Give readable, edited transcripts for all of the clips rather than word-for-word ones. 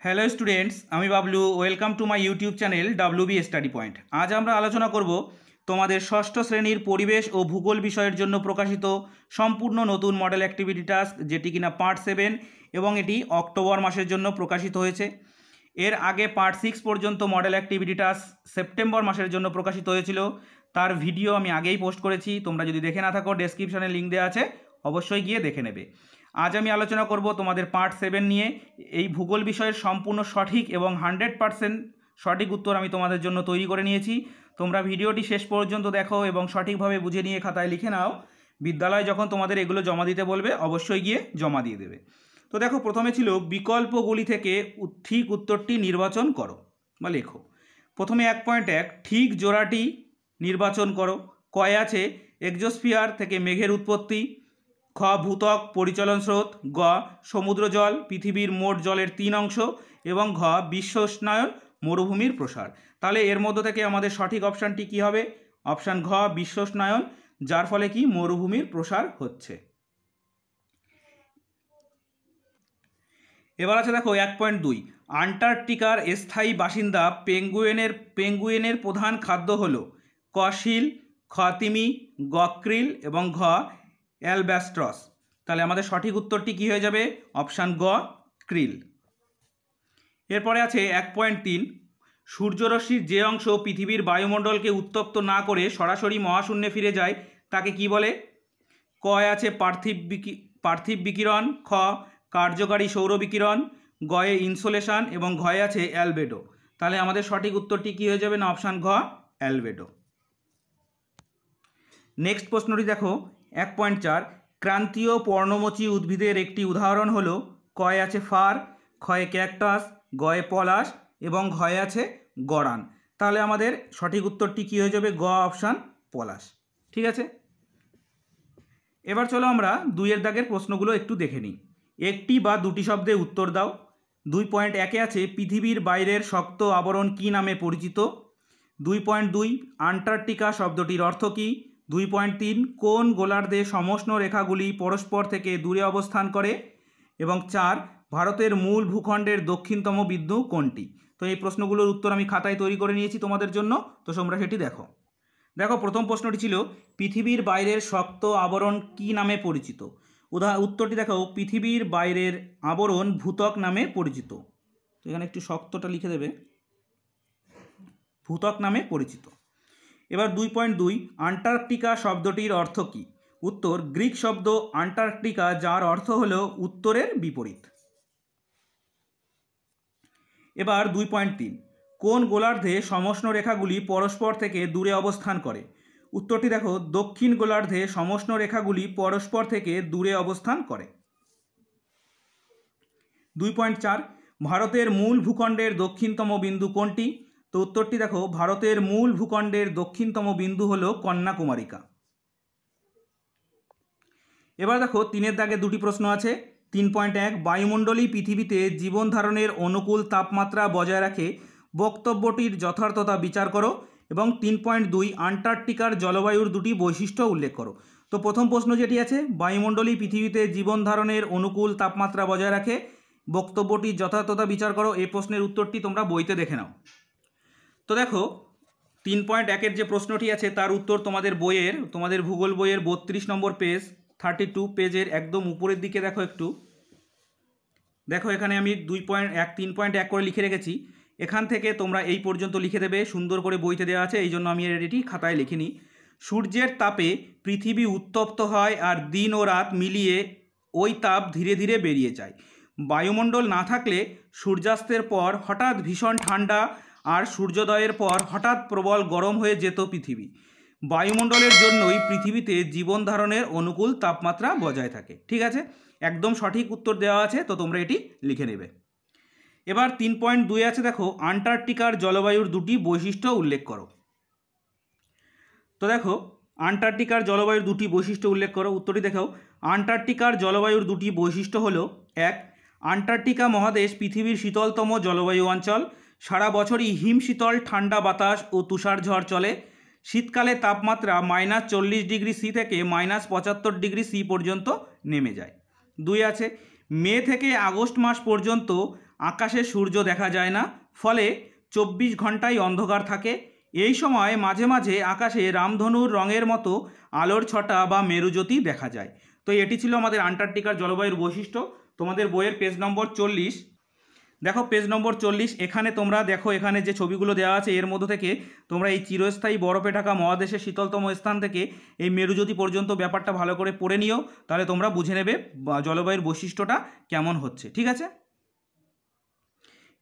Hello students, আমি Bablu. Welcome to my YouTube channel WB study point. আজ আমরা আলোচনা করব তোমাদের ষষ্ঠ শ্রেণীর পরিবেশ ও ভূগোল বিষয়ের জন্য প্রকাশিত সম্পূর্ণ নতুন মডেল অ্যাক্টিভিটি টাস্ক, যেটি কিনা পার্ট 7 এবং এটি অক্টোবর মাসের জন্য প্রকাশিত হয়েছে। এর আগে পার্ট 6 পর্যন্ত মডেল অ্যাক্টিভিটি টাস্ক সেপ্টেম্বর মাসের জন্য প্রকাশিত হয়েছিল। তার ভিডিও আমি আগেই পোস্ট করেছি, তোমরা যদি দেখে না থাকো ডেসক্রিপশনে লিঙ্ক দেওয়া আছে, অবশ্যই গিয়ে দেখে নেবে। আজ আমি আলোচনা করব তোমাদের পার্ট 7 নিয়ে। এই ভূগোল বিষয়ের সম্পূর্ণ সঠিক এবং 100% সঠিক উত্তর আমি তোমাদের জন্য তৈরি করে নিয়েছি। তোমরা ভিডিওটি শেষ পর্যন্ত দেখো এবং সঠিকভাবে বুঝে নিয়ে খাতায় লিখে নাও। বিদ্যালয়ে যখন তোমাদের এগুলো জমা দিতে বলবে, অবশ্যই গিয়ে জমা দিয়ে দেবে। তো দেখো, প্রথমে ছিল বিকল্পগুলি থেকে ঠিক উত্তরটি নির্বাচন করো বা লেখো। প্রথমে 1.1 ঠিক জোড়াটি নির্বাচন করো। কয় আছে এক্সোস্ফিয়ার থেকে মেঘের উৎপত্তি, খ ভূত্বক পরিচলন স্রোত, গ সমুদ্র জল পৃথিবীর মোট জলের 3 অংশ এবং ঘ বিশ্ব উষ্ণায়ন মরুভূমির প্রসার। তাহলে এর মধ্য থেকে আমাদের সঠিক অপশানটি কি হবে? অপশান ঘ বিশ্ব উষ্ণায়ন, যার ফলে কি মরুভূমির প্রসার হচ্ছে। এবার আছে দেখো 1.2 আন্টার্কটিকার স্থায়ী বাসিন্দা পেঙ্গুয়েনের প্রধান খাদ্য হলো ক শিল, খ তিমি, গ ক্রিল এবং ঘ অ্যালবাস্ট্রস। তাহলে আমাদের সঠিক উত্তরটি কি হয়ে যাবে? অপশান গ ক্রিল। এরপরে আছে 1.3 সূর্যরশ্মির যে অংশ পৃথিবীর বায়ুমণ্ডলকে উত্তপ্ত না করে সরাসরি মহাশূন্যে ফিরে যায় তাকে কি বলে? ক আছে পার্থিব বিকিরণ, খ কার্যকারী সৌর বিকিরণ, গয়ে ইনসোলেশন এবং ঘয়ে আছে অ্যালবেডো। তাহলে আমাদের সঠিক উত্তরটি কি হয়ে যাবে? না অপশান ঘ অ্যালবেডো। নেক্সট প্রশ্নটি দেখো 1.4 ক্রান্তীয় পর্ণমোচী উদ্ভিদের একটি উদাহরণ হলো কয় আছে ফার, ক্ষয়ে ক্যাকটাস, গয়ে পলাশ এবং ঘয়ে আছে গরান। তাহলে আমাদের সঠিক উত্তরটি কী হয়ে যাবে? গ অপশান পলাশ। ঠিক আছে, এবার চলো আমরা 2-এর দাগের প্রশ্নগুলো একটু দেখে নিই। একটি বা দুটি শব্দে উত্তর দাও। 2.1 আছে পৃথিবীর বাইরের শক্ত আবরণ কী নামে পরিচিত? 2.2 আন্টার্কটিকা শব্দটির অর্থ কী? 2.3 কোন গোলার্ধে সমষ্ণ রেখাগুলি পরস্পর থেকে দূরে অবস্থান করে? এবং 4 ভারতের মূল ভূখণ্ডের দক্ষিণতম বিন্দু কোনটি? তো এই প্রশ্নগুলোর উত্তর আমি খাতায় তৈরি করে নিয়েছি তোমাদের জন্য, তো তোমরা সেটি দেখো। দেখো, প্রথম প্রশ্নটি ছিল পৃথিবীর বাইরের শক্ত আবরণ কী নামে পরিচিত? উত্তরটি দেখো, পৃথিবীর বাইরের আবরণ ভূত্বক নামে পরিচিত। তো এখানে একটু শক্তটা লিখে দেবে, ভূত্বক নামে পরিচিত। এবার 2.2 আন্টার্কটিকা শব্দটির অর্থ কী? উত্তর গ্রিক শব্দ আন্টার্কটিকা, যার অর্থ হলো উত্তরের বিপরীত। এবার 2.3 কোন গোলার্ধে সমষ্ণ রেখাগুলি পরস্পর থেকে দূরে অবস্থান করে? উত্তরটি দেখো, দক্ষিণ গোলার্ধে সমষ্ণ রেখাগুলি পরস্পর থেকে দূরে অবস্থান করে। 2.4 ভারতের মূল ভূখণ্ডের দক্ষিণতম বিন্দু কোনটি? তো উত্তরটি দেখো, ভারতের মূল ভূখণ্ডের দক্ষিণতম বিন্দু হলো কন্যাকুমারিকা। এবার দেখো 3-এর দাগে দুটি প্রশ্ন আছে। 3.1 বায়ুমণ্ডলী পৃথিবীতে জীবন ধারণের অনুকূল তাপমাত্রা বজায় রাখে, বক্তব্যটির যথার্থতা বিচার করো। এবং 3.2 আন্টার্কটিকার জলবায়ুর দুটি বৈশিষ্ট্য উল্লেখ করো। তো প্রথম প্রশ্ন যেটি আছে, বায়ুমণ্ডলী পৃথিবীতে জীবন ধারণের অনুকূল তাপমাত্রা বজায় রাখে, বক্তব্যটির যথার্থতা বিচার করো, এই প্রশ্নের উত্তরটি তোমরা বইতে দেখে নাও। তো দেখো 3.1-এর যে প্রশ্নটি আছে তার উত্তর তোমাদের ভূগোল বইয়ের 32 নম্বর পেজ 32 পেজের একদম উপরের দিকে দেখো। একটু দেখো, এখানে আমি 3.1 করে লিখে রেখেছি। এখান থেকে তোমরা এই পর্যন্ত লিখে দেবে, সুন্দর করে বইতে দেওয়া আছে, এই জন্য আমি এটি খাতায় লিখিনি। সূর্যের তাপে পৃথিবী উত্তপ্ত হয় আর দিন ও রাত মিলিয়ে ওই তাপ ধীরে ধীরে বেরিয়ে যায়। বায়ুমণ্ডল না থাকলে সূর্যাস্তের পর হঠাৎ ভীষণ ঠান্ডা আর সূর্যোদয়ের পর হঠাৎ প্রবল গরম হয়ে যেত পৃথিবী। বায়ুমণ্ডলের জন্যই পৃথিবীতে জীবন ধারণের অনুকূল তাপমাত্রা বজায় থাকে। ঠিক আছে, একদম সঠিক উত্তর দেওয়া আছে, তো তোমরা এটি লিখে নেবে। এবার 3.2 আছে দেখো, আন্টার্কটিকার জলবায়ুর দুটি বৈশিষ্ট্য উল্লেখ করো। তো দেখো, আন্টার্কটিকার জলবায়ুর দুটি বৈশিষ্ট্য উল্লেখ করো। উত্তরটি দেখো, আন্টার্কটিকার জলবায়ুর দুটি বৈশিষ্ট্য হলো 1 আন্টার্কটিকা মহাদেশ পৃথিবীর শীতলতম জলবায়ু অঞ্চল, সারা বছরই হিমশীতল ঠান্ডা বাতাস ও তুষার ঝড় চলে। শীতকালে তাপমাত্রা -40 ডিগ্রি সি থেকে -75 ডিগ্রি সি পর্যন্ত নেমে যায়। 2 আছে মে থেকে আগস্ট মাস পর্যন্ত আকাশে সূর্য দেখা যায় না, ফলে 24 ঘন্টাই অন্ধকার থাকে। এই সময় মাঝে মাঝে আকাশে রামধনুর রঙের মতো আলোর ছটা বা মেরুজ্যোতি দেখা যায়। তো এটি ছিল আমাদের আন্টার্কটিকার জলবায়ুর বৈশিষ্ট্য। তোমাদের বইয়ের পেজ নম্বর 40। দেখো পেজ নম্বর 40, এখানে তোমরা দেখো এখানে যে ছবিগুলো দেওয়া আছে এর মধ্য থেকে তোমরা এই চিরস্থায়ী বরফে ঢাকা মহাদেশের শীতলতম স্থান থেকে এই মেরুজ্যোতি পর্যন্ত ব্যাপারটা ভালো করে পড়ে নিও, তাহলে তোমরা বুঝে নেবে জলবায়ুর বৈশিষ্ট্যটা কেমন হচ্ছে। ঠিক আছে,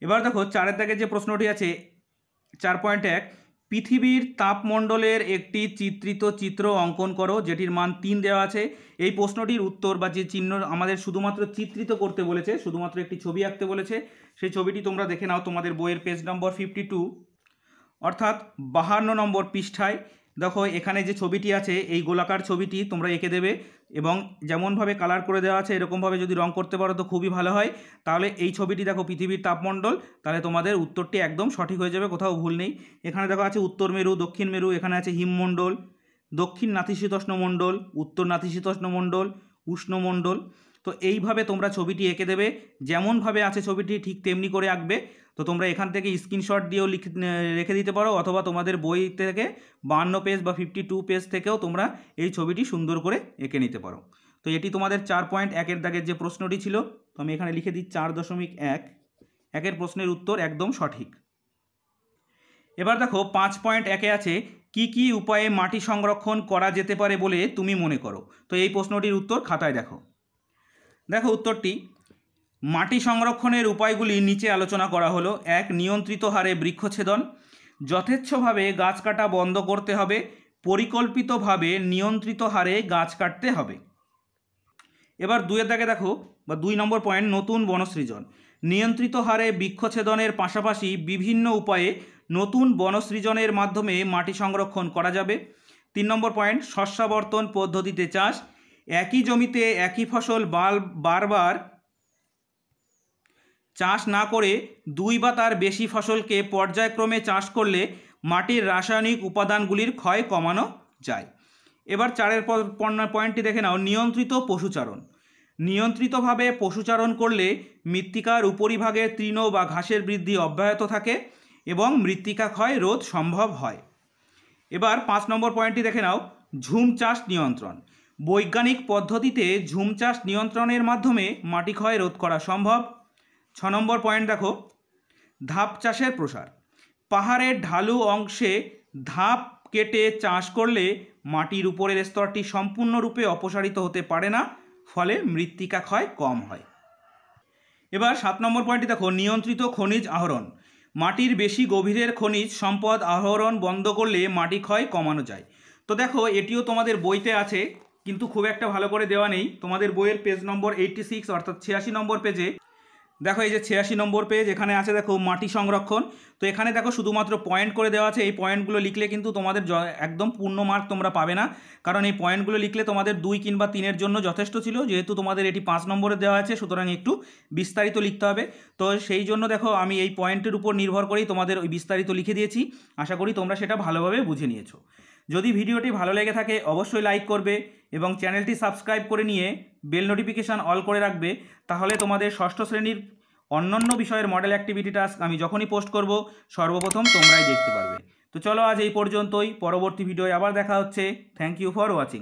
এবার দেখো 4-এর দাগে যে প্রশ্নটি আছে 4.1, পৃথিবীর তাপমণ্ডলের একটি চিত্রিত চিত্র অঙ্কন করো যেটির মান 3 দেওয়া আছে। এই প্রশ্নটির উত্তর বা যে চিহ্ন আমাদের শুধুমাত্র চিত্রিত করতে বলেছে, শুধুমাত্র একটি ছবি আঁকতে বলেছে, সেই ছবিটি তোমরা দেখে নাও তোমাদের বইয়ের পেজ নম্বর 52 অর্থাৎ 52 নম্বর পৃষ্ঠায়। দেখো এখানে যে ছবিটি আছে এই গোলাকার ছবিটি তোমরা এঁকে দেবে এবং যেমনভাবে কালার করে দেওয়া আছে এরকমভাবে যদি রং করতে পারো তো খুবই ভালো হয়। তাহলে এই ছবিটি দেখো পৃথিবীর তাপমণ্ডল, তাহলে তোমাদের উত্তরটি একদম সঠিক হয়ে যাবে, কোথাও ভুল নেই। এখানে দেখো আছে উত্তর মেরু, দক্ষিণ মেরু, এখানে আছে হিমমণ্ডল, দক্ষিণ নাতিশীতোষ্ণ মণ্ডল, উত্তর নাতিশীতোষ্ণ মণ্ডল, উষ্ণমণ্ডল। তো এইভাবে তোমরা ছবিটি এঁকে দেবে, যেমনভাবে আছে ছবিটি ঠিক তেমনি করে আঁকবে। তো তোমরা এখান থেকে স্ক্রিনশট দিয়েও রেখে দিতে পারো, অথবা তোমাদের বই থেকে 52 পেজ বা 52 পেজ থেকেও তোমরা এই ছবিটি সুন্দর করে এঁকে নিতে পারো। তো এটি তোমাদের 4.1-এর দাগের যে প্রশ্নটি ছিল, তো আমি এখানে লিখে দিই 4.1, একের প্রশ্নের উত্তর একদম সঠিক। এবার দেখো 5.1-এ আছে কি কি উপায়ে মাটি সংরক্ষণ করা যেতে পারে বলে তুমি মনে করো। তো এই প্রশ্নটির উত্তর খাতায় দেখো। দেখো উত্তরটি, মাটি সংরক্ষণের উপায়গুলি নিচে আলোচনা করা হলো। 1, নিয়ন্ত্রিত হারে বৃক্ষছেদন, যথেচ্ছভাবে গাছ কাটা বন্ধ করতে হবে, পরিকল্পিতভাবে নিয়ন্ত্রিত হারে গাছ কাটতে হবে। এবার 2-এর দাগে দেখো বা 2 নম্বর পয়েন্ট, নতুন বনসৃজন, নিয়ন্ত্রিত হারে বৃক্ষছেদনের পাশাপাশি বিভিন্ন উপায়ে নতুন বনসৃজনের মাধ্যমে মাটি সংরক্ষণ করা যাবে। 3 নম্বর পয়েন্ট, শস্যাবর্তন পদ্ধতিতে চাষ, একই জমিতে একই ফসল বারবার চাষ না করে 2 বা তার বেশি ফসলকে পর্যায়ক্রমে চাষ করলে মাটির রাসায়নিক উপাদানগুলির ক্ষয় কমানো যায়। এবার 4-এর পয়েন্টটি দেখে নাও, নিয়ন্ত্রিত পশুচারণ, নিয়ন্ত্রিতভাবে পশুচারণ করলে মৃত্তিকার উপরিভাগের তৃণ বা ঘাসের বৃদ্ধি অব্যাহত থাকে এবং মৃত্তিকা ক্ষয় রোধ সম্ভব হয়। এবার 5 নম্বর পয়েন্টটি দেখে নাও, ঝুম চাষ নিয়ন্ত্রণ, বৈজ্ঞানিক পদ্ধতিতে ঝুম চাষ নিয়ন্ত্রণের মাধ্যমে মাটি ক্ষয় রোধ করা সম্ভব। 6 নম্বর পয়েন্ট দেখো, ধাপ চাষের প্রসার, পাহাড়ের ঢালু অংশে ধাপ কেটে চাষ করলে মাটির উপরের স্তরটি সম্পূর্ণরূপে অপসারিত হতে পারে না, ফলে মৃত্তিকা ক্ষয় কম হয়। এবার 7 নম্বর পয়েন্টটি দেখো, নিয়ন্ত্রিত খনিজ আহরণ, মাটির বেশি গভীরের খনিজ সম্পদ আহরণ বন্ধ করলে মাটি ক্ষয় কমানো যায়। তো দেখো এটিও তোমাদের বইতে আছে কিন্তু খুব একটা ভালো করে দেওয়া নেই। তোমাদের বইয়ের পেজ নম্বর 86 অর্থাৎ 86 নম্বর পেজে দেখো এই যে 86 নম্বর পেজ, এখানে আছে দেখো মাটি সংরক্ষণ। তো এখানে দেখো শুধুমাত্র পয়েন্ট করে দেওয়া আছে, এই পয়েন্টগুলো লিখলে কিন্তু তোমাদের একদম পূর্ণ মার্ক তোমরা পাবে না, কারণ এই পয়েন্টগুলো লিখলে তোমাদের 2 কিংবা 3-এর জন্য যথেষ্ট ছিল, যেহেতু তোমাদের এটি 5 নম্বরে দেওয়া আছে সুতরাং একটু বিস্তারিত লিখতে হবে। তো সেই জন্য দেখো আমি এই পয়েন্টের উপর নির্ভর করেই তোমাদের ওই বিস্তারিত লিখে দিয়েছি, আশা করি তোমরা সেটা ভালোভাবে বুঝে নিয়েছো। যদি ভিডিওটি ভালো লেগে থাকে অবশ্যই লাইক করবে এবং চ্যানেলটি সাবস্ক্রাইব করে নিয়ে বেল নোটিফিকেশান অল করে রাখবে, তাহলে তোমাদের ষষ্ঠ শ্রেণীর অন্যান্য বিষয়ের মডেল অ্যাক্টিভিটি টাস্ক আমি যখনই পোস্ট করব সর্বপ্রথম তোমরাই দেখতে পারবে। তো চলো আজ এই পর্যন্তই, পরবর্তী ভিডিওয় আবার দেখা হচ্ছে। Thank you for watching.